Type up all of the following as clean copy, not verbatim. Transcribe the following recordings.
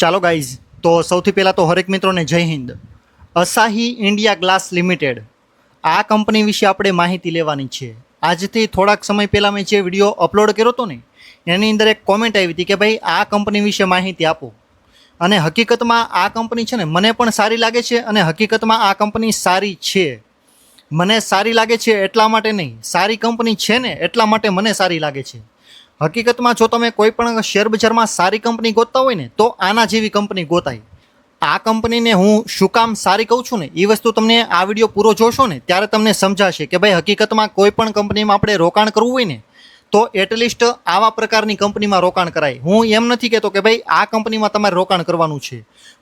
ચાલો ગાઈઝ, તો સૌથી પહેલાં તો હરેક મિત્રોને જય Hind. Asahi India glass limited આ કંપની વિશે આપણે માહિતી લેવાની છે. આજથી થોડાક સમય પહેલાં મેં જે વિડીયો અપલોડ કર્યો હતો ને એની અંદર એક કોમેન્ટ આવી હતી કે ભાઈ આ કંપની વિશે માહિતી આપો. અને હકીકતમાં આ કંપની છે ને મને પણ સારી લાગે છે અને હકીકતમાં આ કંપની સારી છે. મને સારી લાગે છે એટલા માટે નહીં, સારી કંપની છે ને એટલા માટે મને સારી લાગે છે. હકીકતમાં જો તમે કોઈ પણ શેર બજારમાં સારી કંપની ગોતતા હોય ને તો આના જેવી કંપની ગોતાય. આ કંપનીને હું શું કામ સારી કહું છું ને એ વસ્તુ તમને આ વિડીયો પૂરો જોશો ને ત્યારે તમને સમજાશે કે ભાઈ હકીકતમાં કોઈ પણ કંપનીમાં આપણે રોકાણ કરવું હોય ને તો એટલીસ્ટ આવા પ્રકારની કંપનીમાં રોકાણ કરાય. હું એમ નથી કહેતો કે ભાઈ આ કંપનીમાં તમારે રોકાણ કરવાનું છે,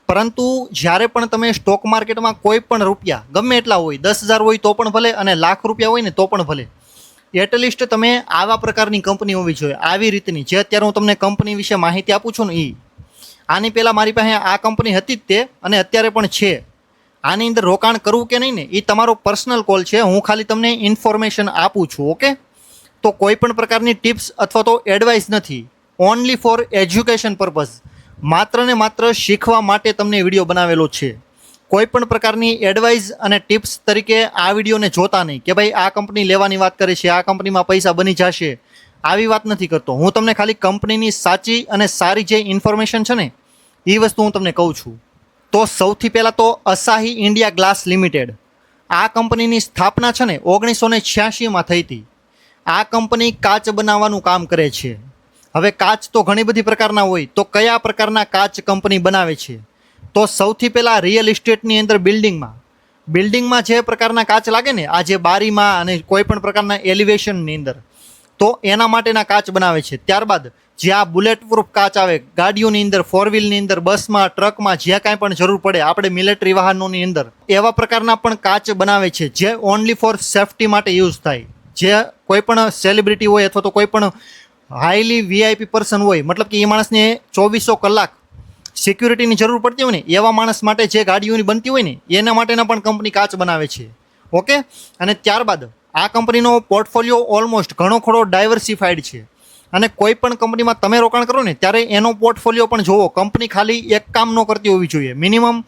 પરંતુ જ્યારે પણ તમે સ્ટોક માર્કેટમાં કોઈ પણ રૂપિયા ગમે એટલા હોય, 10,000 હોય તો પણ ભલે અને લાખ રૂપિયા હોય ને તો પણ ભલે, એટલીસ્ટ તમે આવા પ્રકારની કંપની હોવી જોઈએ. આવી રીતની જે અત્યારે હું તમને કંપની વિશે માહિતી આપું છું ને એ આની પહેલાં મારી પાસે આ કંપની હતી જ તે અને અત્યારે પણ છે. આની અંદર રોકાણ કરવું કે નહીં ને એ તમારો પર્સનલ કોલ છે. હું ખાલી તમને ઇન્ફોર્મેશન આપું છું. ઓકે, તો કોઈ પણ પ્રકારની ટિપ્સ અથવા તો એડવાઇસ નથી. ઓનલી ફોર એજ્યુકેશન પર્પઝ, માત્ર ને માત્ર શીખવા માટે તમને વિડીયો બનાવેલો છે. કોઈ પણ પ્રકારની એડવાઇસ અને ટિપ્સ તરીકે આ વિડીયોને જોતા નહીં કે ભાઈ આ કંપની લેવાની વાત કરે છે, આ કંપનીમાં પૈસા બની જશે, આવી વાત નથી કરતો. હું તમને ખાલી કંપનીની સાચી અને સારી જે ઇન્ફોર્મેશન છે ને એ વસ્તુ હું તમને કહું છું. તો સૌથી પહેલાં તો અસાહી ઇન્ડિયા ગ્લાસ લિમિટેડ આ કંપનીની સ્થાપના છે ને 1986માં થઈ હતી. આ કંપની કાચ બનાવવાનું કામ કરે છે. હવે કાચ તો ઘણી બધી પ્રકારના હોય, તો કયા પ્રકારના કાચ કંપની બનાવે છે? તો સૌથી પહેલાં રિયલ ઇસ્ટેટની અંદર બિલ્ડિંગમાં જે પ્રકારના કાચ લાગે ને, આ જે બારીમાં અને કોઈ પણ પ્રકારના એલિવેશનની અંદર, તો એના માટેના કાચ બનાવે છે. ત્યારબાદ જે આ બુલેટ પ્રૂફ કાચ આવે ગાડીઓની અંદર, ફોર વ્હીલની અંદર, બસમાં, ટ્રકમાં, જ્યાં કાંઈ પણ જરૂર પડે, આપણે મિલિટરી વાહનોની અંદર, એવા પ્રકારના પણ કાચ બનાવે છે જે ઓનલી ફોર સેફટી માટે યુઝ થાય. જે કોઈ પણ સેલિબ્રિટી હોય અથવા તો કોઈ પણ હાઈલી વીઆઈપી પર્સન હોય, મતલબ કે એ માણસને 2400 કલાક સિક્યુરિટીની જરૂર પડતી હોય ને એવા માણસ માટે જે ગાડીઓની બનતી હોય ને એના માટેના પણ કંપની કાચ બનાવે છે. ઓકે, અને ત્યારબાદ આ કંપનીનો પોર્ટફોલિયો ઓલમોસ્ટ ઘણો ખરો ડાયવર્સિફાઈડ છે. અને કોઈ પણ કંપનીમાં તમે રોકાણ કરો ને ત્યારે એનો પોર્ટફોલિયો પણ જોવો. કંપની ખાલી એક કામ ન કરતી હોવી જોઈએ, મિનિમમ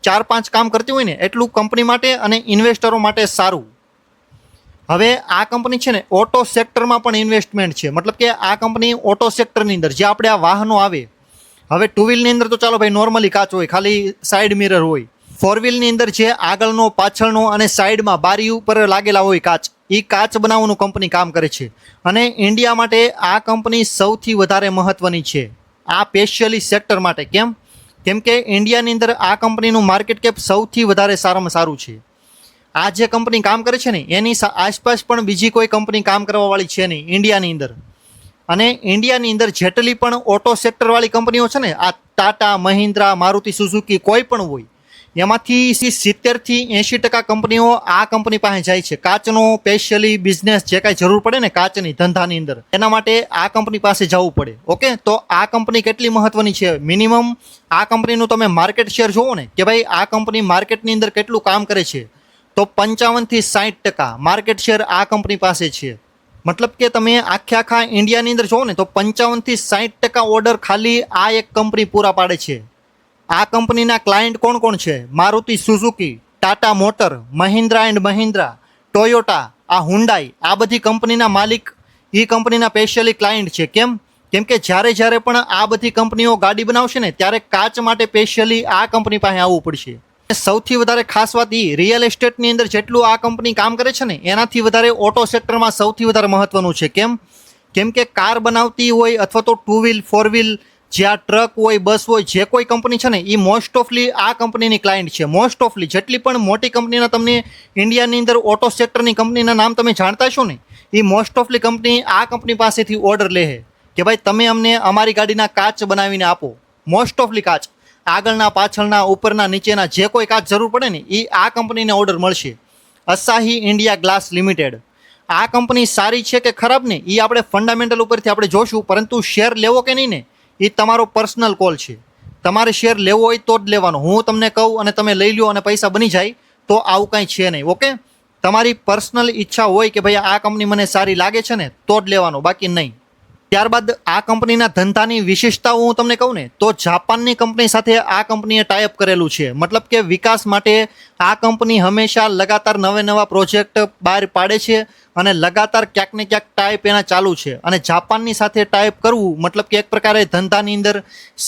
4-5 કામ કરતી હોય ને એટલું કંપની માટે અને ઇન્વેસ્ટરો માટે સારું. હવે આ કંપની છે ને ઓટો સેક્ટરમાં પણ ઇન્વેસ્ટમેન્ટ છે. મતલબ કે આ કંપની ઓટો સેક્ટરની અંદર જે આપણે આ વાહનો આવે, હવે ટુ વ્હીલની અંદર તો ચાલો ભાઈ નોર્મલી કાચ હોય, ખાલી સાઈડ મિરર હોય. ફોર વ્હીલની અંદર જે આગળનો, પાછળનો અને સાઈડમાં બારી ઉપર લાગેલા હોય કાચ, એ કાચ બનાવવાનું કંપની કામ કરે છે. અને ઇન્ડિયા માટે આ કંપની સૌથી વધારે મહત્ત્વની છે, આ સ્પેશિયલી સેક્ટર માટે. કેમ કે ઇન્ડિયાની અંદર આ કંપનીનું માર્કેટ કેપ સૌથી વધારે સારામાં સારું છે. આ જે કંપની કામ કરે છે ને એની આસપાસ પણ બીજી કોઈ કંપની કામ કરવાવાળી છે નહીં ઇન્ડિયાની અંદર. અને ઇન્ડિયાની અંદર જેટલી પણ ઓટો સેક્ટરવાળી કંપનીઓ છે ને, આ ટાટા, મહિન્દ્રા, મારુતિ સુઝુકી કોઈ પણ હોય, એમાંથી 70થી 80% કંપનીઓ આ કંપની પાસે જાય છે. કાચનો સ્પેશિયલી બિઝનેસ જે કાંઈ જરૂર પડે ને કાચની ધંધાની અંદર, એના માટે આ કંપની પાસે જવું પડે. ઓકે, તો આ કંપની કેટલી મહત્ત્વની છે? મિનિમમ આ કંપનીનું તમે માર્કેટ શેર જુઓ ને કે ભાઈ આ કંપની માર્કેટની અંદર કેટલું કામ કરે છે, તો 55થી 60% માર્કેટ શેર આ કંપની પાસે છે. મતલબ કે તમે આખા ઇન્ડિયાની અંદર જુઓ ને તો 55થી 60% ઓર્ડર ખાલી આ એક કંપની પૂરા પાડે છે. આ કંપનીના ક્લાયન્ટ કોણ કોણ છે? Maruti Suzuki, Tata motor, Mahindra and Mahindra, Toyota, આ હુન્ડાઈ, આ બધી કંપનીના માલિક એ કંપનીના સ્પેશિયલી ક્લાયન્ટ છે. કેમ કે જ્યારે પણ આ બધી કંપનીઓ ગાડી બનાવશે ને ત્યારે કાચ માટે સ્પેશિયલી આ કંપની પાસે આવવું પડશે. સૌથી વધારે ખાસ વાત એ, રિયલ એસ્ટેટની અંદર જેટલું આ કંપની કામ કરે છે ને એનાથી વધારે ઓટો સેક્ટરમાં સૌથી વધારે મહત્ત્વનું છે. કેમ કે કાર બનાવતી હોય અથવા તો ટુ વ્હીલ, ફોર વ્હીલ, જે આ ટ્રક હોય, બસ હોય, જે કોઈ કંપની છે ને એ મોસ્ટ ઓફલી આ કંપનીની ક્લાયન્ટ છે. મોસ્ટ ઓફલી જેટલી પણ મોટી કંપનીના તમને ઇન્ડિયાની અંદર ઓટો સેક્ટરની કંપનીના નામ તમે જાણતા છો ને એ મોસ્ટ ઓફલી કંપની આ કંપની પાસેથી ઓર્ડર લે કે ભાઈ તમે અમને અમારી ગાડીના કાચ બનાવીને આપો. મોસ્ટ ઓફલી કાચ, આગળના, પાછળના, ઉપરના, નીચેના જે કોઈ કાચ જરૂર પડે ને એ આ કંપનીને ઓર્ડર મળશે. અસાહી ઇન્ડિયા ગ્લાસ લિમિટેડ આ કંપની સારી છે કે ખરાબ ને એ આપણે ફંડામેન્ટલ ઉપરથી આપણે જોશું, પરંતુ શેર લેવો કે નહીં ને એ તમારો પર્સનલ કોલ છે. તમારે શેર લેવો હોય તો જ લેવાનો. હું તમને કહું અને તમે લઈ લો અને પૈસા બની જાય તો આવું કાંઈ છે નહીં. ઓકે, તમારી પર્સનલ ઈચ્છા હોય કે ભાઈ આ કંપની મને સારી લાગે છે ને તો જ લેવાનો, બાકી નહીં. ત્યારબાદ આ કંપનીના ધંધાની વિશેષતાઓ હું તમને કહું ને તો જાપાનની કંપની સાથે આ કંપનીએ ટાઈઅપ કરેલું છે. મતલબ કે વિકાસ માટે આ કંપની હંમેશા લગાતાર નવા પ્રોજેક્ટ બહાર પાડે છે અને લગાતાર ક્યાંક ને ક્યાંક ટાઈપ એના ચાલુ છે. અને જાપાનની સાથે ટાઈપ કરવું મતલબ કે એક પ્રકારે ધંધાની અંદર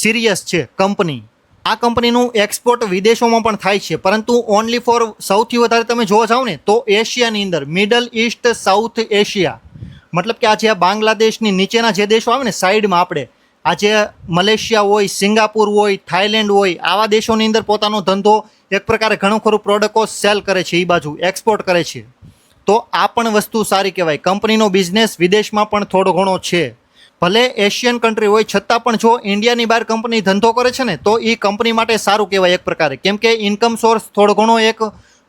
સિરિયસ છે કંપની. આ કંપનીનું એક્સપોર્ટ વિદેશોમાં પણ થાય છે, પરંતુ ઓનલી ફોર સૌથી વધારે તમે જોવા જાઓ ને તો એશિયાની અંદર મિડલ ઇસ્ટ સાઉથ એશિયા, મતલબ કે આજે આ બાંગ્લાદેશની નીચેના જે દેશો આવે ને સાઈડમાં, આપણે આજે મલેશિયા હોય, સિંગાપુર હોય, થાઈલેન્ડ હોય, આવા દેશોની અંદર પોતાનો ધંધો એક પ્રકારે ઘણું ખરું પ્રોડક્ટો સેલ કરે છે, એ બાજુ એક્સપોર્ટ કરે છે. તો આ પણ વસ્તુ સારી કહેવાય. કંપનીનો બિઝનેસ વિદેશમાં પણ થોડો ઘણો છે. ભલે એશિયન કન્ટ્રી હોય છતાં પણ જો ઇન્ડિયાની બહાર કંપની ધંધો કરે છે ને તો એ કંપની માટે સારું કહેવાય એક પ્રકારે, કેમ કે ઇન્કમ સોર્સ થોડો ઘણો એક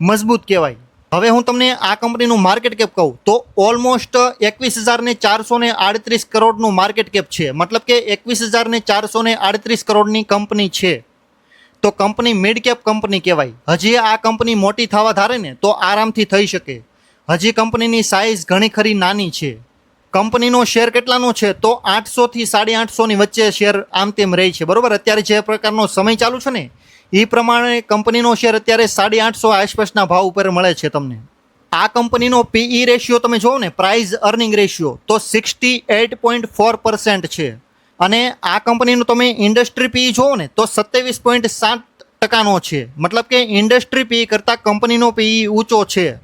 મજબૂત કહેવાય. હવે હું તમને આ કંપનીનું માર્કેટ કેપ કહું તો ઓલમોસ્ટ 21,438 કરોડનું માર્કેટ કેપ છે. મતલબ કે 21,438 કરોડની કંપની છે. તો કંપની મિડ કેપ કંપની કહેવાય. હજી આ કંપની મોટી થવા ધારે ને તો આરામથી થઈ શકે. હજી કંપનીની સાઇઝ ઘણી ખરી નાની છે. કંપનીનો શેર કેટલાનો છે તો 800 થી 850ની વચ્ચે શેર આમ તેમ રહે છે, બરોબર. અત્યારે જે પ્રકારનો સમય ચાલુ છે ને એ પ્રમાણે કંપનીનો શેર અત્યારે 850 આસપાસના ભાવ ઉપર મળે છે તમને. આ કંપનીનો પીઈ રેશિયો તમે જુઓ ને, પ્રાઇસ અર્નિંગ રેશિયો, તો 68.4% છે. અને આ કંપનીનું તમે ઇન્ડસ્ટ્રી પીઈ જુઓ ને તો 27.7%નો છે. મતલબ કે ઇન્ડસ્ટ્રી પીઈ કરતાં કંપનીનો પીઈ ઊંચો છે.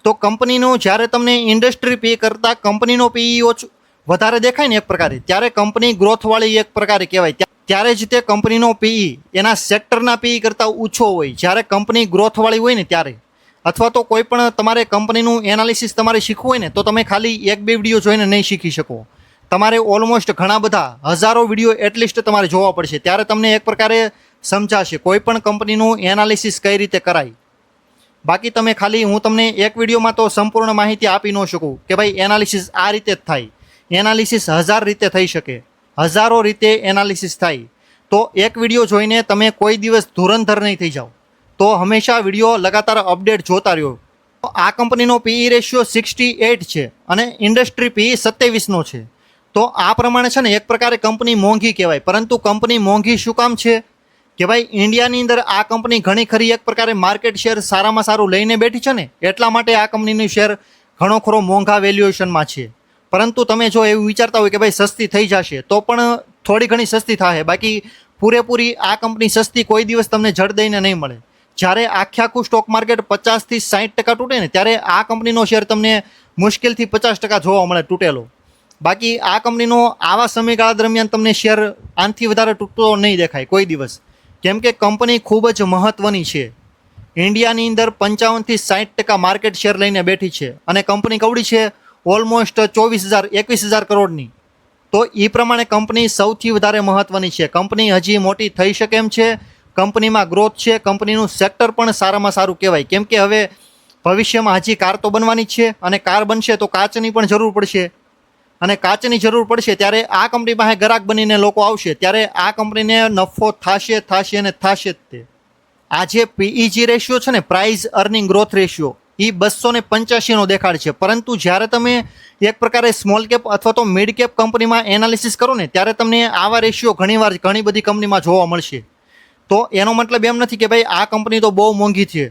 તો કંપનીનો જ્યારે તમને ઇન્ડસ્ટ્રી પીઈ કરતાં કંપનીનો પીઈ વધારે દેખાય ને એક પ્રકારે, ત્યારે કંપની ગ્રોથવાળી એક પ્રકારે કહેવાય. ત્યારે જ તે કંપનીનો પીઈ એના સેક્ટરના પીઈ કરતાં ઊંચો હોય જ્યારે કંપની ગ્રોથવાળી હોય ને ત્યારે. અથવા તો કોઈ પણ તમારે કંપનીનું એનાલિસિસ તમારે શીખવું હોય ને તો તમે ખાલી 1-2 વિડીયો જોઈને નહીં શીખી શકો. તમારે ઓલમોસ્ટ ઘણા બધા હજારો વિડીયો એટલીસ્ટ તમારે જોવા પડશે, ત્યારે તમને એક પ્રકારે સમજાશે કોઈ પણ કંપનીનું એનાલિસિસ કઈ રીતે કરાય. બાકી તમે ખાલી હું તમને એક વિડીયોમાં તો સંપૂર્ણ માહિતી આપી ન શકું કે ભાઈ એનાલિસિસ આ રીતે જ થાય. એનાલિસિસ 1000 રીતે થઈ શકે, હજારો રીતે એનાલિસિસ થાય. તો એક વિડીયો જોઈને તમે કોઈ દિવસ ધુરંધર નહીં થઈ જાઓ. તો હંમેશા વિડીયો લગાતાર અપડેટ જોતા રહ્યો. આ કંપનીનો પીઈ રેશિયો 68 છે અને ઇન્ડસ્ટ્રી પીઈ 27નો છે. તો આ પ્રમાણે છે ને એક પ્રકારે કંપની મોંઘી કહેવાય. પરંતુ કંપની મોંઘી શું કામ છે કે ભાઈ ઇન્ડિયાની અંદર આ કંપની ઘણી ખરી એક પ્રકારે માર્કેટ શેર સારામાં સારું લઈને બેઠી છે ને, એટલા માટે આ કંપનીનું શેર ઘણો ખરો મોંઘા વેલ્યુએશનમાં છે. પરંતુ તમે જો એવું વિચારતા હોય કે ભાઈ સસ્તી થઈ જશે તો પણ થોડી ઘણી સસ્તી થાય, બાકી પૂરેપૂરી આ કંપની સસ્તી કોઈ દિવસ તમને જડ દઈને નહીં મળે. જ્યારે આખું સ્ટોક માર્કેટ 50 થી 60% તૂટે ને ત્યારે આ કંપનીનો શેર તમને મુશ્કેલથી 50% જોવા મળે તૂટેલો. બાકી આ કંપનીનો આવા સમયગાળા દરમિયાન તમને શેર આનાથી વધારે તૂટતો નહીં દેખાય કોઈ દિવસ, કેમ કે કંપની ખૂબ જ મહત્ત્વની છે. ઇન્ડિયાની અંદર 55 થી 60% માર્કેટ શેર લઈને બેઠી છે અને કંપની કવડી છે ઓલમોસ્ટ 21,000 કરોડની. તો એ પ્રમાણે કંપની સૌથી વધારે મહત્ત્વની છે. કંપની હજી મોટી થઈ શકે એમ છે, કંપનીમાં ગ્રોથ છે, કંપનીનું સેક્ટર પણ સારામાં સારું કહેવાય. કેમ કે હવે ભવિષ્યમાં હજી કાર તો બનવાની જ છે અને કાર બનશે તો કાચની પણ જરૂર પડશે. અને કાચની જરૂર પડશે ત્યારે આ કંપની પાસે ગ્રાહક બનીને લોકો આવશે, ત્યારે આ કંપનીને નફો થશે અને થશે જ તે. આ જે પીઈજી રેશિયો છે ને, પ્રાઇસ અર્નિંગ ગ્રોથ રેશિયો, એ 285નો દેખાડ છે. પરંતુ જ્યારે તમે એક પ્રકારે સ્મોલ કેપ અથવા તો મિડ કેપ કંપનીમાં એનાલિસિસ કરો ને ત્યારે તમને આવા રેશિયો ઘણી બધી કંપનીમાં જોવા મળશે. તો એનો મતલબ એમ નથી કે ભાઈ આ કંપની તો બહુ મોંઘી છે,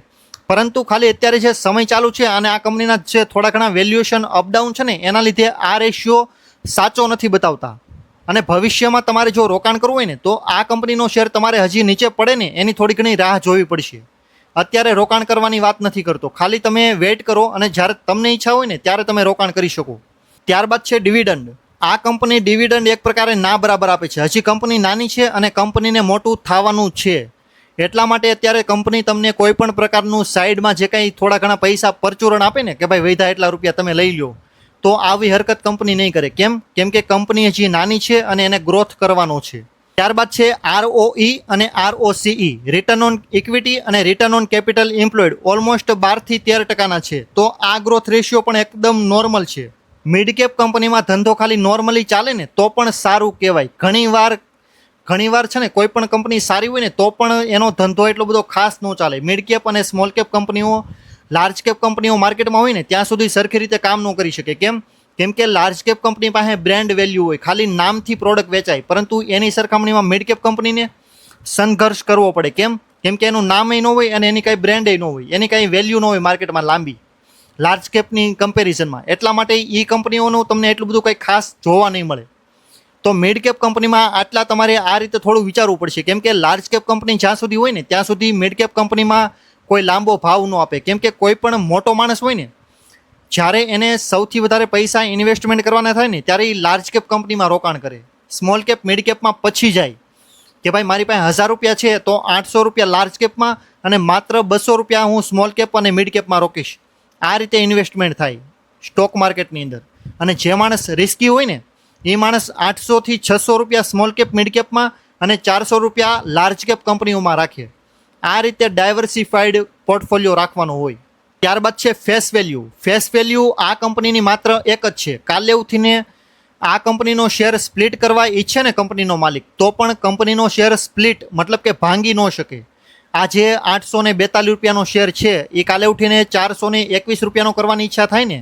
પરંતુ ખાલી અત્યારે જે સમય ચાલુ છે અને આ કંપનીના જે થોડા ઘણા વેલ્યુએશન અપડાઉન છે ને એના લીધે આ રેશિયો સાચો નથી બતાવતા. અને ભવિષ્યમાં તમારે જો રોકાણ કરવું હોય ને તો આ કંપનીનો શેર તમારે હજી નીચે પડે ને એની થોડી ઘણી રાહ જોવી પડશે. અત્યારે રોકાણ કરવાની વાત નથી કરતો, ખાલી તમે વેઇટ કરો અને જ્યારે તમને ઈચ્છા હોય ને ત્યારે તમે રોકાણ કરી શકો. ત્યારબાદ છે ડિવિડન્ડ. આ કંપની ડિવિડન્ડ એક પ્રકારે ના બરાબર આપે છે. હજી કંપની નાની છે અને કંપનીને મોટું થવાનું છે, એટલા માટે અત્યારે કંપની તમને કોઈ પણ પ્રકારનું સાઈડમાં જે કંઈ થોડા ઘણા પૈસા પરચુરણ આપે ને કે ભાઈ વૈધા એટલા રૂપિયા તમે લઈ લો, તો આવી હરકત કંપની નહીં કરે. કેમ કે કંપની હજી નાની છે અને એને ગ્રોથ કરવાનો છે. ત્યારબાદ છે ROE અને ROCE, રિટર્ન ઓન ઇક્વિટી અને return on capital employed, almost 12 થી 13%ના છે. તો આ ગ્રોથ રેશિયો પણ એકદમ નોર્મલ છે. મિડ કેપ કંપનીમાં ધંધો ખાલી નોર્મલી ચાલે ને તો પણ સારું કહેવાય. ઘણીવાર છે ને કોઈ પણ કંપની સારી હોય ને તો પણ એનો ધંધો એટલો બધો ખાસ ન ચાલે. મિડ કેપ અને સ્મોલ કેપ કંપનીઓ, લાર્જ કેપ કંપનીઓ માર્કેટમાં હોય ને ત્યાં સુધી સરખી રીતે કામ ન કરી શકે. કેમ કેમ કે લાર્જ કેપ કંપની પાસે બ્રાન્ડ વેલ્યુ હોય, ખાલી નામથી પ્રોડક્ટ વેચાય, પરંતુ એની સરખામણીમાં મિડ કેપ કંપનીને સંઘર્ષ કરવો પડે. કેમ કે એનું નામ ન હોય અને એની કાંઈ બ્રાન્ડ ન હોય, એની કાંઈ વેલ્યુ ન હોય માર્કેટમાં લાંબી લાર્જ કેપની કમ્પેરિઝનમાં. એટલા માટે એ કંપનીઓનું તમને એટલું બધું કંઈ ખાસ જોવા નહીં મળે. તો મિડ કેપ કંપનીમાં આટલા તમારે આ રીતે થોડું વિચારવું પડશે. કેમ કે લાર્જ કેપ કંપની જ્યાં સુધી હોય ને ત્યાં સુધી મિડ કેપ કંપનીમાં કોઈ લાંબો ભાવ ન આપે. કેમ કે કોઈ પણ મોટો માણસ હોય ને, જ્યારે એને સૌથી વધારે પૈસા ઇન્વેસ્ટમેન્ટ કરવાના થાય ને ત્યારે એ લાર્જ કેપ કંપનીમાં રોકાણ કરે. સ્મોલ કેપ મિડ કેપમાં પછી જાય કે ભાઈ મારી પાસે 1000 રૂપિયા છે તો 800 રૂપિયા લાર્જ કેપમાં અને માત્ર 200 રૂપિયા હું સ્મોલ કેપ અને મિડ કેપમાં રોકીશ. આ રીતે ઇન્વેસ્ટમેન્ટ થાય સ્ટોક માર્કેટની અંદર. અને જે માણસ રિસ્કી હોય ને એ માણસ 800 થી 600 રૂપિયા સ્મોલ કેપ મિડ કેપમાં અને 400 રૂપિયા લાર્જ કેપ કંપનીઓમાં રાખે. આ રીતે ડાયવર્સિફાઈડ પોર્ટફોલિયો રાખવાનો હોય. ત્યારબાદ છે ફેસ વેલ્યુ. ફેસ વેલ્યુ આ કંપનીની માત્ર એક જ છે. કાલે ઉઠીને આ કંપનીનો શેર સ્પ્લિટ કરવા ઈચ્છે ને કંપનીનો માલિક, તો પણ કંપનીનો શેર સ્પ્લિટ મતલબ કે ભાંગી ન શકે. આ જે 842 રૂપિયાનો શેર છે એ કાલે ઉઠીને 421 રૂપિયાનો કરવાની ઈચ્છા થાય ને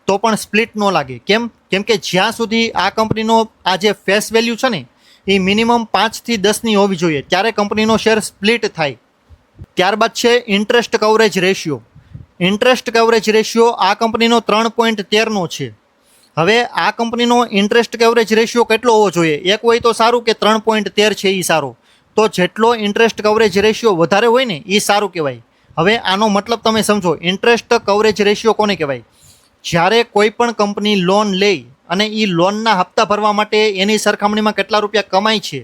તો પણ સ્પ્લિટ ન લાગે. કેમ કે જ્યાં સુધી આ કંપનીનો આ જે ફેસ વેલ્યુ છે ને એ મિનિમમ 5 થી 10ની હોવી જોઈએ, ત્યારે કંપનીનો શેર સ્પ્લિટ થાય. ત્યારબાદ છે interest coverage ratio. Interest coverage ratio આ કંપનીનો 3.13નો છે. હવે આ કંપનીનો ઇન્ટરેસ્ટ કવરેજ રેશિયો કેટલો હોવો જોઈએ? એક હોય તો સારું કે 3.13 છે એ સારો. તો જેટલો ઇન્ટરેસ્ટ કવરેજ રેશિયો વધારે હોય ને એ સારું કહેવાય. હવે આનો મતલબ તમે સમજો. ઇન્ટરેસ્ટ કવરેજ રેશિયો કોને કહેવાય? જ્યારે કોઈ પણ કંપની લોન લે અને એ લોનના હપ્તા ભરવા માટે એની સરખામણીમાં કેટલા રૂપિયા કમાય છે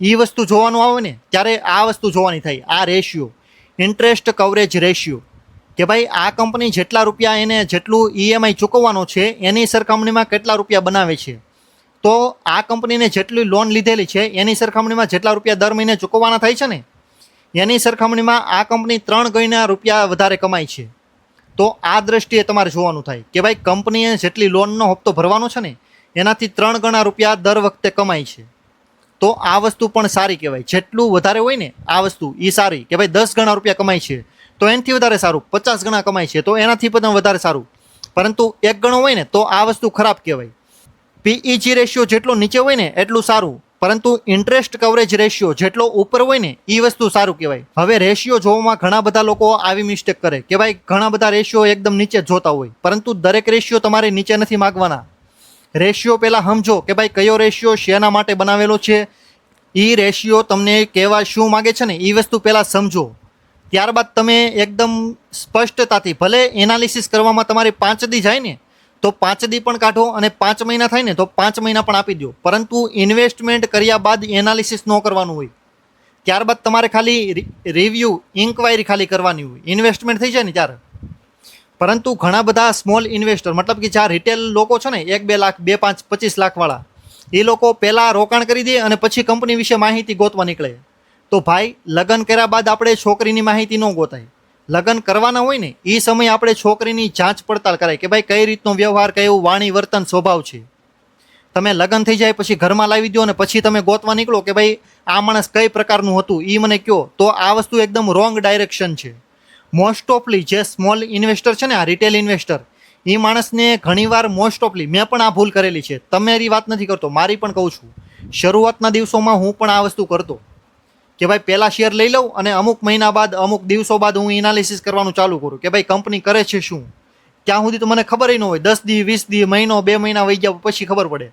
એ વસ્તુ જોવાનું આવે ને ત્યારે આ વસ્તુ જોવાની થાય. આ રેશિયો ઇન્ટરેસ્ટ કવરેજ રેશિયો કે ભાઈ આ કંપની જેટલા રૂપિયા એને જેટલું ઈએમઆઈ ચૂકવવાનો છે એની સરખામણીમાં કેટલા રૂપિયા બનાવે છે. તો આ કંપનીને જેટલી લોન લીધેલી છે એની સરખામણીમાં જેટલા રૂપિયા દર મહિને ચૂકવવાના થાય છે ને એની સરખામણીમાં આ કંપની 3 ગણા રૂપિયા વધારે કમાય છે. તો આ દ્રષ્ટિએ તમારે જોવાનું થાય કે ભાઈ કંપનીએ જેટલી લોનનો હપ્તો ભરવાનો છે ને એનાથી 3 ગણા રૂપિયા દર વખતે કમાય છે. તો આ વસ્તુ પણ સારી કહેવાય. જેટલું વધારે હોય ને આ વસ્તુ એ સારી કે ભાઈ 10 ગણા રૂપિયા કમાય છે તો એનાથી વધારે સારું. 50 ગણા કમાય છે તો એનાથી પણ વધારે સારું. પરંતુ 1 ગણો હોય ને તો આ વસ્તુ ખરાબ કહેવાય. પીઈજી રેશિયો જેટલો નીચે હોય ને એટલું સારું, પરંતુ ઇન્ટરેસ્ટ કવરેજ રેશિયો જેટલો ઉપર હોય ને એ વસ્તુ સારું કહેવાય. હવે રેશિયો જોવામાં ઘણા બધા લોકો આવી મિસ્ટેક કરે કે ભાઈ ઘણા બધા રેશિયો એકદમ નીચે જોતા હોય, પરંતુ દરેક રેશિયો તમારે નીચે નથી માગવાના. રેશિયો પહેલાં સમજો કે ભાઈ કયો રેશિયો શેના માટે બનાવેલો છે. એ રેશિયો તમને કહેવા શું માગે છે ને એ વસ્તુ પહેલાં સમજો. ત્યારબાદ તમે એકદમ સ્પષ્ટતાથી, ભલે એનાલિસિસ કરવામાં તમારે 5 દી જાય ને તો 5 દી પણ કાઢો અને 5 મહિના થાય ને તો 5 મહિના પણ આપી દો, પરંતુ ઇન્વેસ્ટમેન્ટ કર્યા બાદ એનાલિસિસ ન કરવાનું હોય. ત્યારબાદ તમારે ખાલી રિવ્યૂ ઇન્ક્વાયરી ખાલી કરવાની હોય ઇન્વેસ્ટમેન્ટ થઈ જાય ને ત્યારે. પરંતુ ઘણા બધા સ્મોલ ઇન્વેસ્ટર મતલબ કે જ્યાં રિટેલ લોકો છે ને 1-2 લાખ 2-5-25 લાખવાળા, એ લોકો પહેલાં રોકાણ કરી દે અને પછી કંપની વિશે માહિતી ગોતવા નીકળે. તો ભાઈ લગ્ન કર્યા બાદ આપણે છોકરીની માહિતી ન ગોતાય. લગ્ન કરવાના હોય ને એ સમયે આપણે છોકરીની જાંચ પડતાલ કરાય કે ભાઈ કઈ રીતનો વ્યવહાર, કયું વાણી વર્તન સ્વભાવ છે. તમે લગ્ન થઈ જાય પછી ઘરમાં લાવી દો અને પછી તમે ગોતવા નીકળો કે ભાઈ આ માણસ કઈ પ્રકારનું હતું એ મને કહો, તો આ વસ્તુ એકદમ રોંગ ડાયરેક્શન છે. મોસ્ટ ઓફલી જે સ્મોલ ઇન્વેસ્ટર છે ને, આ રિટેલ ઇન્વેસ્ટર, એ માણસને ઘણીવાર મોસ્ટ ઓફલી મેં પણ આ ભૂલ કરેલી છે. તમારી વાત નથી કરતો, મારી પણ કહું છું. શરૂઆતના દિવસોમાં હું પણ આ વસ્તુ કરતો કે ભાઈ પહેલાં શેર લઈ લઉં અને અમુક મહિના બાદ અમુક દિવસો બાદ હું એનાલિસિસ કરવાનું ચાલુ કરું કે ભાઈ કંપની કરે છે શું. ત્યાં સુધી તો મને ખબર ન હોય. 10 દી 20 દી મહિનો 2 મહિના વહી ગયા પછી ખબર પડે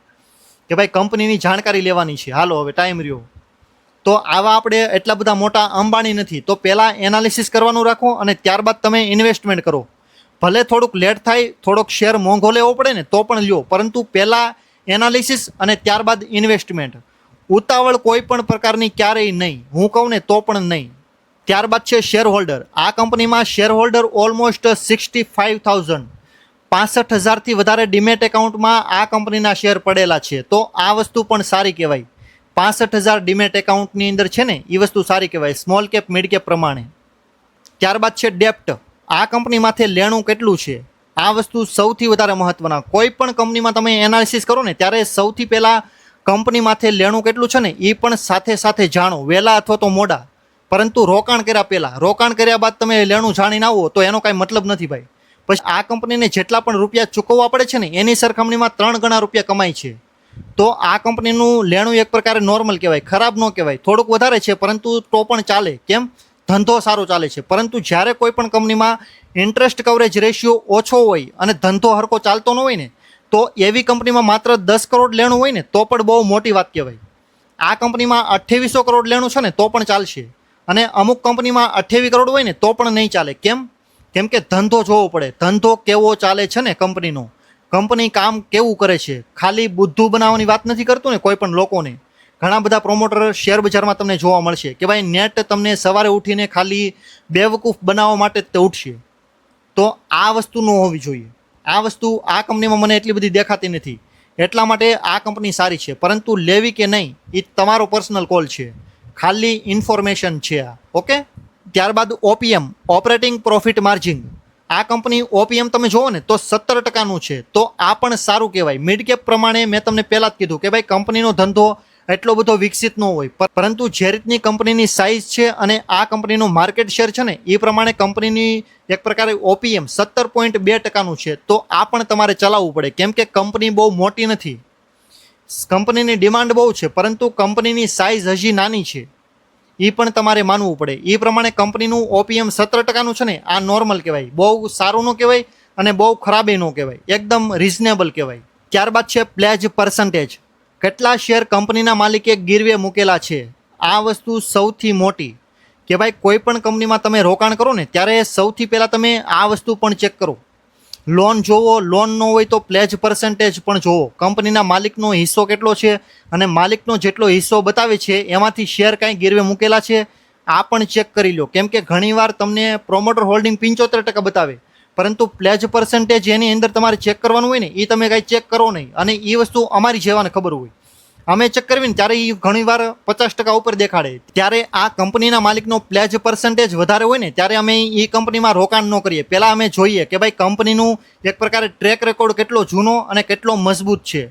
કે ભાઈ કંપનીની જાણકારી લેવાની છે. હાલો હવે ટાઈમ રહ્યો. તો આવા આપણે એટલા બધા મોટા અંબાણી નથી. તો પહેલાં એનાલિસિસ કરવાનું રાખો અને ત્યારબાદ તમે ઇન્વેસ્ટમેન્ટ કરો. ભલે થોડુંક લેટ થાય, થોડોક શેર મોંઘો લેવો પડે ને તો પણ લ્યો, પરંતુ પહેલાં એનાલિસિસ અને ત્યારબાદ ઇન્વેસ્ટમેન્ટ. ઉતાવળ કોઈ પણ પ્રકારની ક્યારેય નહીં, હું કહું ને તો પણ નહીં. ત્યારબાદ છે શેર હોલ્ડર. આ કંપનીમાં શેર હોલ્ડર ઓલમોસ્ટ 65,000 65,000થી વધારે ડીમેટ એકાઉન્ટમાં આ કંપનીના શેર પડેલા છે. તો આ વસ્તુ પણ સારી કહેવાય. 65,000 ડીમેટ એકાઉન્ટની અંદર છે ને એ વસ્તુ સારી કહેવાય સ્મોલ કેપ મિડ કેપ પ્રમાણે. ત્યારબાદ છે ડેપ્ટ. આ કંપની માથે લેણું કેટલું છે આ વસ્તુ સૌથી વધારે મહત્વના. કોઈ પણ કંપનીમાં તમે એનાલિસિસ કરો ને ત્યારે સૌથી પહેલાં કંપની માથે લેણું કેટલું છે ને એ પણ સાથે સાથે જાણો, વહેલા અથવા તો મોડા. પરંતુ રોકાણ કર્યા પહેલાં, રોકાણ કર્યા બાદ તમે લેણું જાણીને આવો તો એનો કાંઈ મતલબ નથી ભાઈ. પછી આ કંપનીને જેટલા પણ રૂપિયા ચૂકવવા પડે છે ને એની સરખામણીમાં 3 ગણા રૂપિયા કમાય છે. તો આ કંપનીનું લેણું એક પ્રકારે નોર્મલ કહેવાય, ખરાબ ન કહેવાય. થોડુંક વધારે છે પરંતુ તો પણ ચાલે. કેમ? ધંધો સારો ચાલે છે. પરંતુ જ્યારે કોઈ પણ કંપનીમાં ઇન્ટરેસ્ટ કવરેજ રેશિયો ઓછો હોય અને ધંધો હરકો ચાલતો ન હોય ને, તો એવી કંપનીમાં માત્ર 10 કરોડ લેણું હોય ને તો પણ બહુ મોટી વાત કહેવાય. આ કંપનીમાં 2800 કરોડ લેણું છે ને તો પણ ચાલશે, અને અમુક કંપનીમાં 28 કરોડ હોય ને તો પણ નહીં ચાલે. કેમ કે ધંધો જોવો પડે. ધંધો કેવો ચાલે છે ને કંપનીનો, કંપની કામ કેવું કરે છે. ખાલી બુદ્ધુ બનાવવાની વાત નથી કરતું ને કોઈ પણ લોકોને. ઘણા બધા પ્રોમોટર શેર બજારમાં તમને જોવા મળશે કે ભાઈ નેટ તમને સવારે ઉઠીને ખાલી બેવકૂફ બનાવવા માટે તે ઉઠશે. તો આ વસ્તુ ન હોવી જોઈએ. આ વસ્તુ આ કંપનીમાં મને એટલી બધી દેખાતી નથી. એટલા માટે આ કંપની સારી છે, પરંતુ લેવી કે નહીં એ તમારો પર્સનલ કોલ છે. ખાલી ઇન્ફોર્મેશન છે આ. ઓકે. ત્યારબાદ ઓપીએમ, ઓપરેટિંગ પ્રોફિટ માર્જિન. આ કંપની ઓપીએમ તમે જુઓ ને તો 17% છે. તો આ પણ સારું કહેવાય. મિડ કેપ પ્રમાણે મેં તમને પહેલાં જ કીધું કે ભાઈ કંપનીનો ધંધો એટલો બધો વિકસિત ન હોય, પરંતુ જે રીતની કંપનીની સાઇઝ છે અને આ કંપનીનું માર્કેટ શેર છે ને એ પ્રમાણે કંપનીની એક પ્રકારે ઓપીએમ 17.2%નું છે. તો આ પણ તમારે ચલાવવું પડે. કેમ કે કંપની બહુ મોટી નથી, કંપનીની ડિમાન્ડ બહુ છે, પરંતુ કંપનીની સાઇઝ હજી નાની છે. એ પણ તમારે માનવું પડે. એ પ્રમાણે કંપનીનું ઓપીએમ 17%નું છે ને આ નોર્મલ કહેવાય. બહુ સારું ન કહેવાય અને બહુ ખરાબે ન કહેવાય, એકદમ રિઝનેબલ કહેવાય. ત્યારબાદ છે પ્લેજ પર્સન્ટેજ. કેટલા શેર કંપનીના માલિકે ગીરવે મૂકેલા છે. આ વસ્તુ સૌથી મોટી કે ભાઈ કોઈ પણ કંપનીમાં તમે રોકાણ કરો ને ત્યારે સૌથી પહેલાં તમે આ વસ્તુ પણ ચેક કરો. લોન જોવો, લોન ન હોય તો પ્લેજ પર્સન્ટેજ પણ જોવો. કંપનીના માલિકનો હિસ્સો કેટલો છે અને માલિકનો જેટલો હિસ્સો બતાવે છે એમાંથી શેર કાંઈ ગીરવે મૂકેલા છે આ પણ ચેક કરી લો. કેમ કે ઘણીવાર તમને પ્રોમોટર હોલ્ડિંગ 75% બતાવે, પરંતુ પ્લેજ પર્સન્ટેજ એની અંદર તમારે ચેક કરવાનું હોય ને એ તમે કાંઈ ચેક કરો નહીં. અને એ વસ્તુ અમારી જેવાને ખબર હોય. અમે ચેક કરવી ને ત્યારે એ ઘણીવાર 50% ઉપર દેખાડે. ત્યારે આ કંપનીના માલિકનો પ્લેજ પર્સન્ટેજ વધારે હોય ને ત્યારે અમે એ કંપનીમાં રોકાણ ન કરીએ. પહેલાં અમે જોઈએ કે ભાઈ કંપનીનું એક પ્રકારે ટ્રેક રેકોર્ડ કેટલો જૂનો અને કેટલો મજબૂત છે.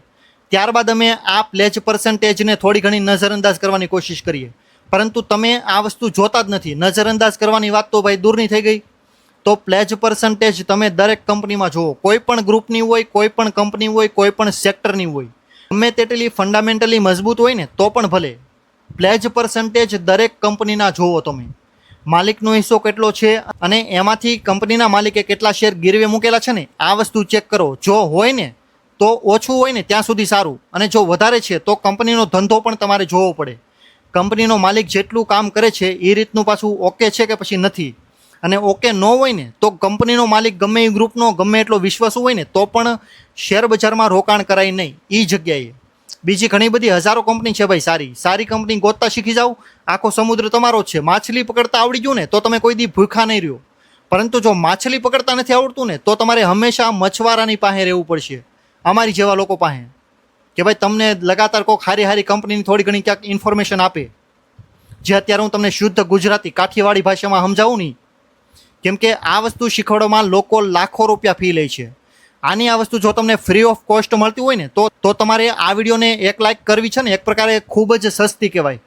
ત્યારબાદ અમે આ પ્લેજ પર્સન્ટેજને થોડી ઘણી નજરઅંદાજ કરવાની કોશિશ કરીએ. પરંતુ તમે આ વસ્તુ જોતા જ નથી. નજરઅંદાજ કરવાની વાત તો ભાઈ દૂરની થઈ ગઈ. તો પ્લેજ પર્સન્ટેજ તમે દરેક કંપનીમાં જુઓ. કોઈ પણ ગ્રુપની હોય, કોઈ પણ કંપની હોય, કોઈ પણ સેક્ટરની હોય, ગમે તેટલી ફંડામેન્ટલી મજબૂત હોય ને તો પણ ભલે પ્લેજ પર્સન્ટેજ દરેક કંપનીના જુઓ તમે. માલિકનો હિસ્સો કેટલો છે અને એમાંથી કંપનીના માલિકે કેટલા શેર ગીરવે મૂકેલા છે ને આ વસ્તુ ચેક કરો. જો હોય ને તો ઓછું હોય ને ત્યાં સુધી સારું, અને જો વધારે છે તો કંપનીનો ધંધો પણ તમારે જોવો પડે. કંપનીનો માલિક જેટલું કામ કરે છે એ રીતનું પાછું ઓકે છે કે પછી નથી. અને ઓકે ન હોય ને તો કંપનીનો માલિક ગમે એ ગ્રુપનો ગમે એટલો વિશ્વાસુ હોય ને તો પણ શેર બજારમાં રોકાણ કરાય નહીં એ જગ્યાએ. બીજી ઘણી બધી હજારો કંપની છે ભાઈ. સારી કંપની ગોતતા શીખી જાઓ. આખો સમુદ્ર તમારો જ છે. માછલી પકડતા આવડી ગયું ને તો તમે કોઈ દી ભૂખા નહીં રહ્યો. પરંતુ જો માછલી પકડતા નથી આવડતું ને તો તમારે હંમેશા મછવારાની પાસે રહેવું પડશે, અમારી જેવા લોકો પાસે. કે ભાઈ તમને લગાતાર કોઈ હારી કંપનીની થોડી ઘણી ક્યાંક ઇન્ફોર્મેશન આપે. જે અત્યારે હું તમને શુદ્ધ ગુજરાતી કાઠિયાવાડી ભાષામાં સમજાવું નહીં. કેમ કે આ વસ્તુ શીખવાડવામાં લોકો લાખો રૂપિયા ફી લે છે. આની આ વસ્તુ જો તમને ફ્રી ઓફ કોસ્ટ મળતી હોય ને તો તમારે આ વિડીયોને 1 લાઇક કરવી છે ને એક પ્રકારે ખૂબ જ સસ્તી કહેવાય.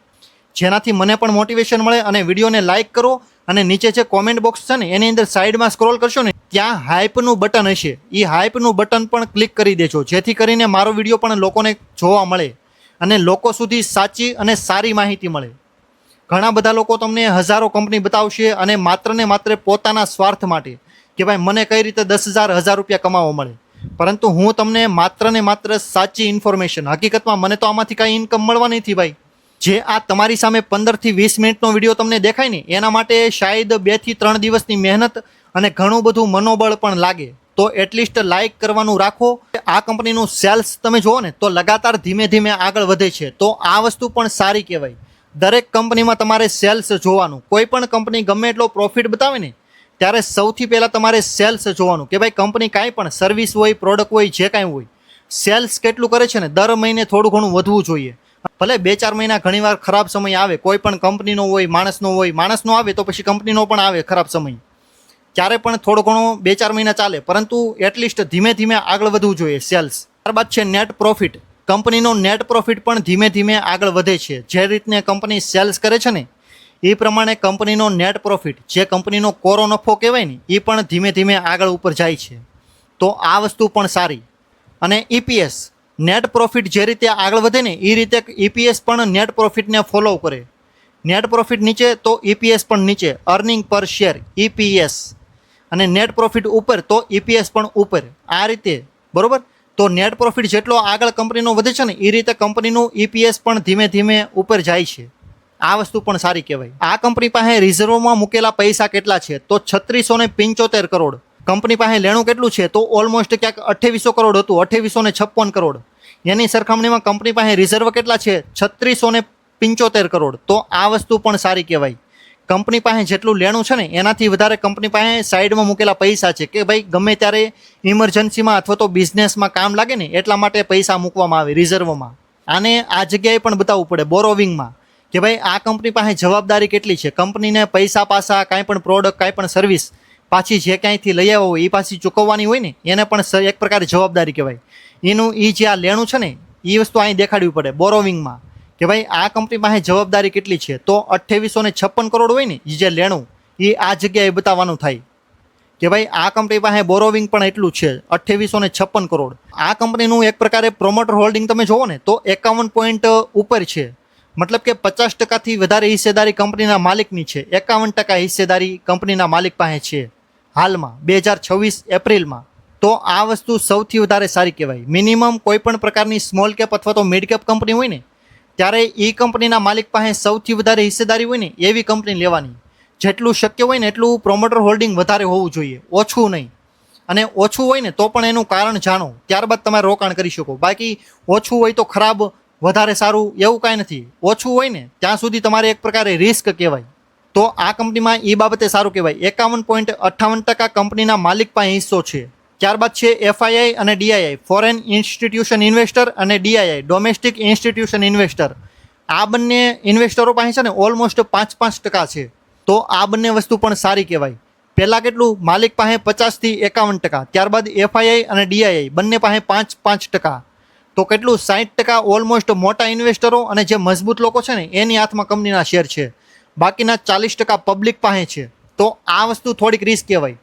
જેનાથી મને પણ મોટિવેશન મળે. અને વિડીયોને લાઇક કરો અને નીચે જે કોમેન્ટ બોક્સ છે ને એની અંદર સાઈડમાં સ્ક્રોલ કરશો ને ત્યાં હાઇપનું બટન હશે. એ હાઇપનું બટન પણ ક્લિક કરી દેજો, જેથી કરીને મારો વિડીયો પણ લોકોને જોવા મળે અને લોકો સુધી સાચી અને સારી માહિતી મળે. ઘણા બધા લોકો તમને હજારો કંપની બતાવશે અને માત્ર પોતાના સ્વાર્થ માટે કે ભાઈ મને કઈ રીતે 10,000 1000 રૂપિયા કમાવા મળે. પરંતુ હું તમને માત્ર સાચી ઇન્ફોર્મેશન, હકીકતમાં મને તો આમાંથી કાંઈ ઇન્કમ મળવાની નથી ભાઈ. જે આ તમારી સામે 15 થી 20 મિનિટનો વિડીયો તમને દેખાય ને એના માટે શાયદ 2 થી 3 દિવસની મહેનત અને ઘણું બધું મનોબળ પણ લાગે. તો એટલીસ્ટ લાઇક કરવાનું રાખો. આ કંપનીનું સેલ્સ તમે જુઓ ને તો લગાતાર ધીમે આગળ વધે છે. તો આ વસ્તુ પણ સારી કહેવાય. દરેક કંપનીમાં તમારે સેલ્સ જોવાનું. કોઈ પણ કંપની ગમે એટલો પ્રોફિટ બતાવે ને ત્યારે સૌથી પહેલાં તમારે સેલ્સ જોવાનું કે ભાઈ કંપની કાંઈ પણ સર્વિસ હોય, પ્રોડક્ટ હોય, જે કાંઈ હોય, સેલ્સ કેટલું કરે છે ને દર મહિને થોડું ઘણું વધવું જોઈએ. ભલે 2-4 મહિના ઘણીવાર ખરાબ સમય આવે, કોઈ પણ કંપનીનો હોય, માણસનો આવે તો પછી કંપનીનો પણ આવે ખરાબ સમય. ત્યારે પણ થોડો ઘણો 2-4 મહિના ચાલે, પરંતુ એટલીસ્ટ ધીમે આગળ વધવું જોઈએ સેલ્સ. ત્યારબાદ છે નેટ પ્રોફિટ. કંપનીનો નેટ પ્રોફિટ પણ ધીમે આગળ વધે છે. જે રીતને કંપની સેલ્સ કરે છે ને એ પ્રમાણે કંપનીનો નેટ પ્રોફિટ, જે કંપનીનો કોરો નફો કહેવાય ને, એ પણ ધીમે ધીમે આગળ ઉપર જાય છે. તો આ વસ્તુ પણ સારી. અને EPS, નેટ પ્રોફિટ જે રીતે આગળ વધે ને એ રીતે EPS પણ નેટ પ્રોફિટને ફોલો કરે. નેટ પ્રોફિટ નીચે તો EPS પણ નીચે, અર્નિંગ પર શેર EPS. અને નેટ પ્રોફિટ ઉપર તો EPS પણ ઉપર. આ રીતે બરોબર. તો નેટ પ્રોફિટ જેટલો આગળ કંપનીનો વધે છે ને એ રીતે કંપનીનું EPS પણ ધીમે ધીમે ઉપર જાય છે. આ વસ્તુ પણ સારી કહેવાય. આ કંપની પાસે રિઝર્વમાં મૂકેલા પૈસા કેટલા છે? તો 3675 કરોડ. કંપની પાસે લેણું કેટલું છે? તો ઓલમોસ્ટ ક્યાંક 2800 કરોડ હતું, 2856 કરોડ. એની સરખામણીમાં કંપની પાસે રિઝર્વ કેટલા છે? 3675 કરોડ. તો આ વસ્તુ પણ સારી કહેવાય. કંપની પાસે જેટલું લેણું છે ને એનાથી વધારે કંપની પાસે સાઈડમાં મૂકેલા પૈસા છે કે ભાઈ ગમે ત્યારે ઇમરજન્સીમાં અથવા તો બિઝનેસમાં કામ લાગે ને એટલા માટે પૈસા મૂકવામાં આવે રિઝર્વમાં. આને આ જગ્યાએ પણ બતાવવું પડે બોરોવિંગમાં કે ભાઈ આ કંપની પાસે જવાબદારી કેટલી છે. કંપનીને પૈસા પાછા કાંઈ પણ પ્રોડક્ટ, કાંઈ પણ સર્વિસ પાછી જે ક્યાંયથી લઈ આવ્યો હોય એ પાછી ચૂકવવાની હોય ને, એને પણ એક પ્રકારે જવાબદારી કહેવાય. એનું એ જે આ લેણું છે ને એ વસ્તુ અહીં દેખાડવી પડે બોરોવિંગમાં કે ભાઈ આ કંપની પાસે જવાબદારી કેટલી છે. તો 2856 કરોડ હોય ને એ જે લેણું, એ આ જગ્યાએ બતાવવાનું થાય કે ભાઈ આ કંપની પાસે બોરોવિંગ પણ એટલું છે, 2856 કરોડ. આ કંપનીનું એક પ્રકારે પ્રોમોટર હોલ્ડિંગ તમે જોવો ને તો 51 પોઈન્ટ ઉપર છે. મતલબ કે 50%થી વધારે હિસ્સેદારી કંપનીના માલિકની છે. 51% હિસ્સેદારી કંપનીના માલિક પાસે છે હાલમાં 2026 એપ્રિલમાં. તો આ વસ્તુ સૌથી વધારે સારી કહેવાય. મિનિમમ કોઈ પણ પ્રકારની સ્મોલ કેપ અથવા તો મિડ કેપ કંપની હોય ને ત્યારે એ કંપનીના માલિક પાસે સૌથી વધારે હિસ્સેદારી હોય ને એવી કંપની લેવાની. જેટલું શક્ય હોય ને એટલું પ્રોમોટર હોલ્ડિંગ વધારે હોવું જોઈએ, ઓછું નહીં. અને ઓછું હોય ને તો પણ એનું કારણ જાણો, ત્યારબાદ તમારે રોકાણ કરી શકો. બાકી ઓછું હોય તો ખરાબ, વધારે સારું એવું કાંઈ નથી. ઓછું હોય ને ત્યાં સુધી તમારે એક પ્રકારે રિસ્ક કહેવાય. તો આ કંપનીમાં એ બાબતે સારું કહેવાય. 51.58% કંપનીના માલિક પાસે હિસ્સો છે. ત્યારબાદ છે FII અને DII, ફોરેન ઇન્સ્ટિટ્યુશન ઇન્વેસ્ટર, અને DII, ડોમેસ્ટિક ઇન્સ્ટિટ્યુશન ઇન્વેસ્ટર. આ બંને ઇન્વેસ્ટરો પાસે છે ને ઓલમોસ્ટ 5% છે. તો આ બંને વસ્તુ પણ સારી કહેવાય. પહેલાં કેટલું? માલિક પાસે 50% થી 51%. ત્યારબાદ FII અને DII બંને પાસે 5%. તો કેટલું? 60% ઓલમોસ્ટ મોટા ઇન્વેસ્ટરો અને જે મજબૂત લોકો છે ને એની હાથમાં કંપનીના શેર છે. બાકીના 40% પબ્લિક પાસે છે. તો આ વસ્તુ થોડીક રિસ્ક કહેવાય.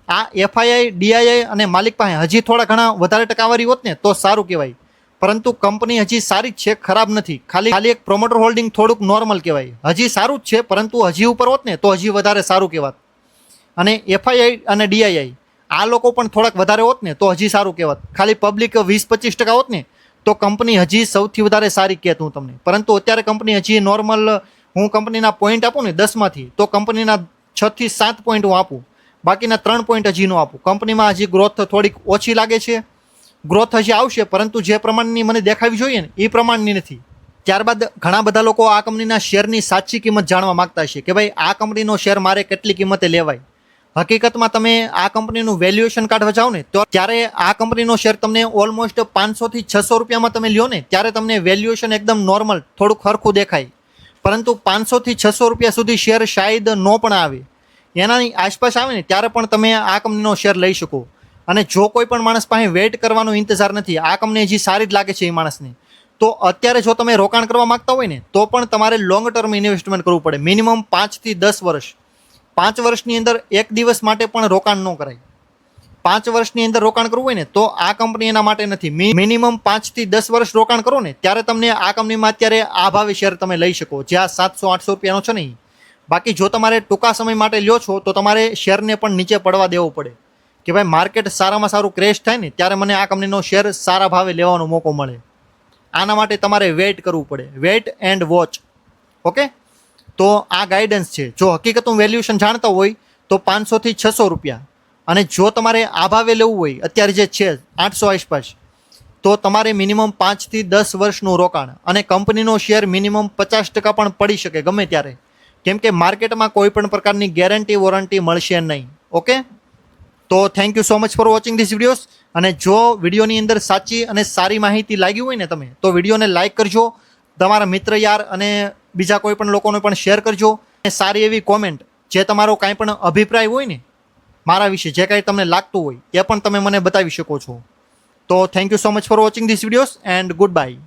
આ FII, DII અને માલિક પાસે હજી થોડા ઘણા વધારે ટકાવારી હોત ને તો સારું કહેવાય. પરંતુ કંપની હજી સારી જ છે, ખરાબ નથી. ખાલી એક પ્રોમોટર હોલ્ડિંગ થોડુંક નોર્મલ કહેવાય. હજી સારું જ છે, પરંતુ હજી ઉપર હોત ને તો હજી વધારે સારું કહેવાત. અને FII અને DII આ લોકો પણ થોડાક વધારે હોત ને તો હજી સારું કહેવાત. ખાલી પબ્લિક 20-25% હોત ને તો કંપની હજી સૌથી વધારે સારી કહેત હું તમને. પરંતુ અત્યારે કંપની હજી નોર્મલ, હું કંપનીના પોઈન્ટ આપું ને 10માંથી તો કંપનીના 6 થી 7 પોઈન્ટ હું આપું, બાકીના 3 પોઈન્ટ હજી નો આપું. કંપનીમાં હજી ગ્રોથ થોડીક ઓછી લાગે છે. ગ્રોથ હજી આવશે પરંતુ જે પ્રમાણની મને દેખાવી જોઈએ ને એ પ્રમાણની નથી. ત્યારબાદ ઘણા બધા લોકો આ કંપનીના શેરની સાચી કિંમત જાણવા માગતા છે કે ભાઈ આ કંપનીનો શેર મારે કેટલી કિંમતે લેવાય. હકીકતમાં તમે આ કંપનીનું વેલ્યુએશન કાઢવા જાઓ ને તો ત્યારે આ કંપનીનો શેર તમને ઓલમોસ્ટ 500 થી 600 રૂપિયામાં તમે લ્યો ને ત્યારે તમને વેલ્યુએશન એકદમ નોર્મલ થોડુંક સરખું દેખાય. પરંતુ 500 થી 600 રૂપિયા સુધી શેર શાયદ ન પણ આવે, એનાની આસપાસ આવે ને ત્યારે પણ તમે આ કંપનીનો શેર લઈ શકો. અને જો કોઈ પણ માણસ પાસે વેઇટ કરવાનો ઇંતજાર નથી, આ કંપની હજી સારી જ લાગે છે એ માણસને, તો અત્યારે જો તમે રોકાણ કરવા માગતા હોય ને તો પણ તમારે લોંગ ટર્મ ઇન્વેસ્ટમેન્ટ કરવું પડે. મિનિમમ 5 થી 10 વર્ષ. 5 વર્ષની અંદર એક દિવસ માટે પણ રોકાણ ન કરાય. 5 વર્ષની અંદર રોકાણ કરવું હોય ને તો આ કંપની એના માટે નથી. મિનિમમ 5 થી 10 વર્ષ રોકાણ કરો ને ત્યારે તમને આ કંપનીમાં અત્યારે આ ભાવે શેર તમે લઈ શકો, જ્યાં 700-800 રૂપિયાનો છે નહીં. બાકી જો તમારે ટૂંકા સમય માટે લ્યો છો તો તમારે શેરને પણ નીચે પડવા દેવો પડે કે ભાઈ માર્કેટ સારામાં સારું ક્રેશ થાય ને ત્યારે મને આ કંપનીનો શેર સારા ભાવે લેવાનો મોકો મળે. આના માટે તમારે વેઇટ કરવું પડે, વેઇટ એન્ડ વોચ. ઓકે, તો આ ગાઈડન્સ છે. જો હકીકતનું વેલ્યુએશન જાણતા હોય તો 500 થી 600 રૂપિયા, અને જો તમારે આ ભાવે લેવું હોય અત્યારે જે છે 800 આસપાસ, તો તમારે મિનિમમ 5 થી 10 વર્ષનું રોકાણ. અને કંપનીનો શેર મિનિમમ 50% પણ પડી શકે ગમે ત્યારે, કેમ કે માર્કેટમાં કોઈ પણ પ્રકારની ગેરંટી વોરંટી મળશે નહીં. ઓકે, તો thank you so much for watching this videos. અને જો વિડીયોની અંદર સાચી અને સારી માહિતી લાગી હોય ને તમે તો વિડીયોને લાઇક કરજો, તમારા મિત્ર યાર અને બીજા કોઈ પણ લોકોને પણ શેર કરજો. અને સારી એવી કોમેન્ટ, જે તમારો કાંઈ પણ અભિપ્રાય હોય ને મારા વિશે, જે કાંઈ તમને લાગતું હોય એ પણ તમે મને બતાવી શકો છો. તો thank you so much for watching this videos and good bye.